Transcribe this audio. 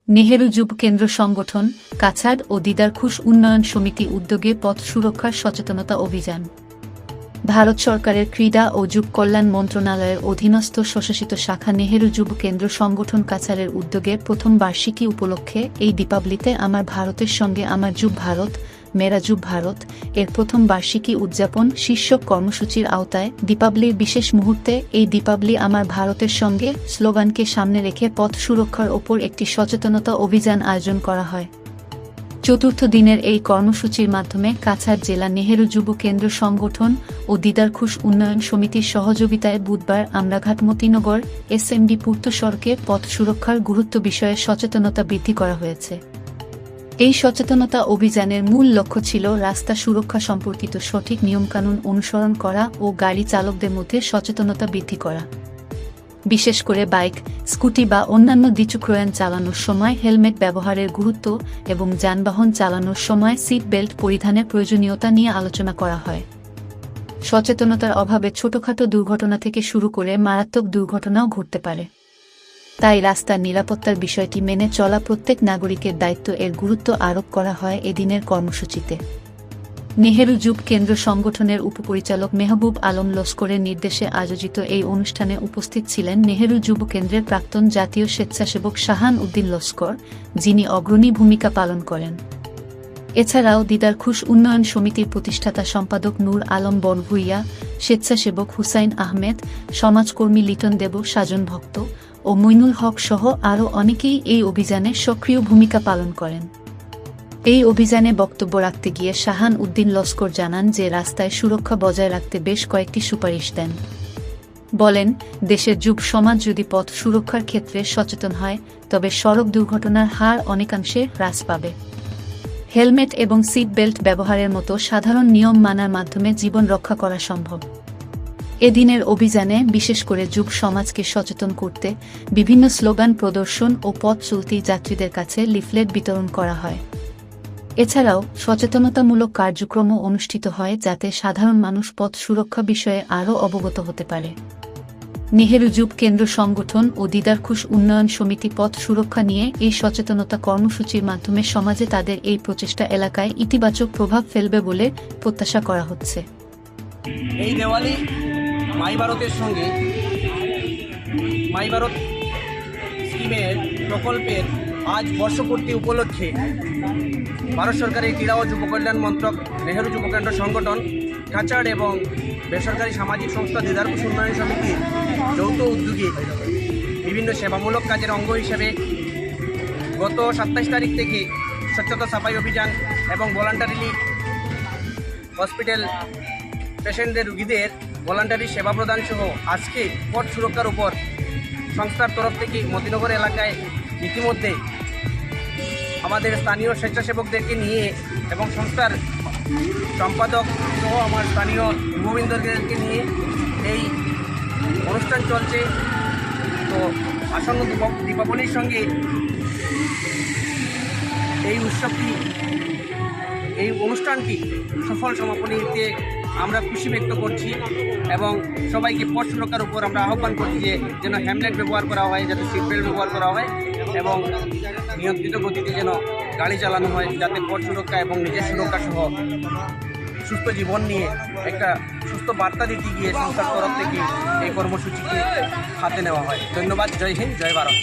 নেহেরু যুব কেন্দ্র সংগঠন, কাছাড় ও দিদারখুশ উন্নয়ন সমিতি উদ্যোগে পথ সুরক্ষার সচেতনতা অভিযান। ভারত সরকারের ক্রীড়া ও যুব কল্যাণ মন্ত্রণালয়ের অধীনস্থ স্বশাসিত শাখা নেহেরু যুব কেন্দ্র সংগঠন কাছাড়ের উদ্যোগে প্রথম বার্ষিকী উপলক্ষে এই দীপাবলিতে আমার ভারতের সঙ্গে আমার যুব ভারত, মেরা যুব ভারত এর প্রথম বার্ষিকী উদযাপন শীর্ষক কর্মসূচির আওতায় দীপাবলির বিশেষ মুহূর্তে এই দীপাবলি আমার ভারতের সঙ্গে স্লোগানকে সামনে রেখে পথ সুরক্ষার ওপর একটি সচেতনতা অভিযান আয়োজন করা হয়। চতুর্থ দিনের এই কর্মসূচির মাধ্যমে কাছাড় জেলা নেহেরু যুব কেন্দ্র সংগঠন ও দিদারখুশ উন্নয়ন সমিতির সহযোগিতায় বুধবার আমরাঘাট মতিনগর এসএমডি পূর্ত সড়কে পথ সুরক্ষার গুরুত্ব বিষয়ে সচেতনতা বৃদ্ধি করা হয়েছে। এই সচেতনতা অভিযানের মূল লক্ষ্য ছিল রাস্তা সুরক্ষা সম্পর্কিত সঠিক নিয়মকানুন অনুসরণ করা ও গাড়ি চালকদের মধ্যে সচেতনতা বৃদ্ধি করা। বিশেষ করে বাইক, স্কুটি বা অন্যান্য দ্বিচক্রয়ান চালানোর সময় হেলমেট ব্যবহারের গুরুত্ব এবং যানবাহন চালানোর সময় সিট বেল্ট পরিধানের প্রয়োজনীয়তা নিয়ে আলোচনা করা হয়। সচেতনতার অভাবে ছোটখাটো দুর্ঘটনা থেকে শুরু করে মারাত্মক দুর্ঘটনাও ঘটতে পারে। তাই রাস্তার নিরাপত্তার বিষয়টি মেনে চলা প্রত্যেক নাগরিকের দায়িত্ব এর গুরুত্ব আরোপ করা হয় এদিনের কর্মসূচিতে। নেহেরু যুব কেন্দ্র সংগঠনের উপপরিচালক মেহবুব আলম লস্করের নির্দেশে আয়োজিত এই অনুষ্ঠানে উপস্থিত ছিলেন নেহেরু যুব কেন্দ্রের প্রাক্তন জাতীয় স্বেচ্ছাসেবক শাহান উদ্দিন লস্কর, যিনি অগ্রণী ভূমিকা পালন করেন। এছাড়াও দিদারখুশ উন্নয়ন সমিতির প্রতিষ্ঠাতা সম্পাদক নূর আলম বনভুইয়া, স্বেচ্ছাসেবক হুসাইন আহমেদ, সমাজকর্মী লিটন দেব, সাজন ভক্ত ও মইনুল হক সহ আরও অনেকেই এই অভিযানে সক্রিয় ভূমিকা পালন করেন। এই অভিযানে বক্তব্য রাখতে গিয়ে শাহান উদ্দিন লস্কর জানান যে রাস্তায় সুরক্ষা বজায় রাখতে বেশ কয়েকটি সুপারিশ দেন। বলেন, দেশের যুব সমাজ যদি পথ সুরক্ষার ক্ষেত্রে সচেতন হয় তবে সড়ক দুর্ঘটনার হার অনেকাংশে হ্রাস পাবে। হেলমেট এবং সিট বেল্ট ব্যবহারের মতো সাধারণ নিয়ম মানার মাধ্যমে জীবন রক্ষা করা সম্ভব। এদিনের অভিযানে বিশেষ করে যুব সমাজকে সচেতন করতে বিভিন্ন স্লোগান প্রদর্শন ও পথ চলতি যাত্রীদের কাছে লিফলেট বিতরণ করা হয়। এছাড়াও সচেতনতামূলক কার্যক্রমও অনুষ্ঠিত হয় যাতে সাধারণ মানুষ পথ সুরক্ষা বিষয়ে আরও অবগত হতে পারে। নেহেরু যুব কেন্দ্র সংগঠন ও দিদারখুশ উন্নয়ন সমিতি পথ সুরক্ষা নিয়ে এই সচেতনতা কর্মসূচির মাধ্যমে সমাজে তাদের এই প্রচেষ্টা এলাকায় ইতিবাচক প্রভাব ফেলবে বলে প্রত্যাশা করা হচ্ছে। এই দেওয়ালি মাই ভারতের সঙ্গে মাই ভারত স্কিমের প্রকল্পের আজ বর্ষপূর্তি উপলক্ষে ভারত সরকারের ক্রীড়া ও যুব কল্যাণ মন্ত্রক, নেহেরু যুব কেন্দ্র সংগঠন, কাছাড় এবং বেসরকারি সামাজিক সংস্থা দিদারখুশ উন্নয়ন সমিতির যৌথ উদ্যোগে বিভিন্ন সেবামূলক কাজের অঙ্গ হিসেবে গত 27 তারিখ থেকে স্বচ্ছতা সাফাই অভিযান এবং ভলান্টারিলি হসপিটাল পেশেন্টদের রোগীদের ভলান্টারি সেবা প্রদান সহ আজকে পথ সুরক্ষার উপর সংস্থার তরফ থেকে মতিনগর এলাকায় ইতিমধ্যে আমাদের স্থানীয় স্বেচ্ছাসেবকদেরকে নিয়ে এবং সংস্থার সম্পাদক সহ আমার স্থানীয় যুববৃন্দদেরকে নিয়ে এই অনুষ্ঠান চলছে। তো আসন্ন দীপাবলির সঙ্গে এই অনুষ্ঠানটি সফল সমাপনীতে আমরা খুশি ব্যক্ত করছি এবং সবাইকে পথ সুরক্ষার উপর আমরা আহ্বান করছি যে যেন হেলমেট ব্যবহার করা হয়, যাতে সিট বেল্ট ব্যবহার করা হয় এবং নিয়ন্ত্রিত গতিতে যেন গাড়ি চালানো হয়, যাতে পথ সুরক্ষা এবং নিজের সুরক্ষা সহ সুস্থ জীবন নিয়ে একটা সুস্থ বার্তা দিতে গিয়ে সংস্থার তরফ থেকে এই কর্মসূচিকে হাতে নেওয়া হয়। ধন্যবাদ। জয় হিন্দ, জয় ভারত।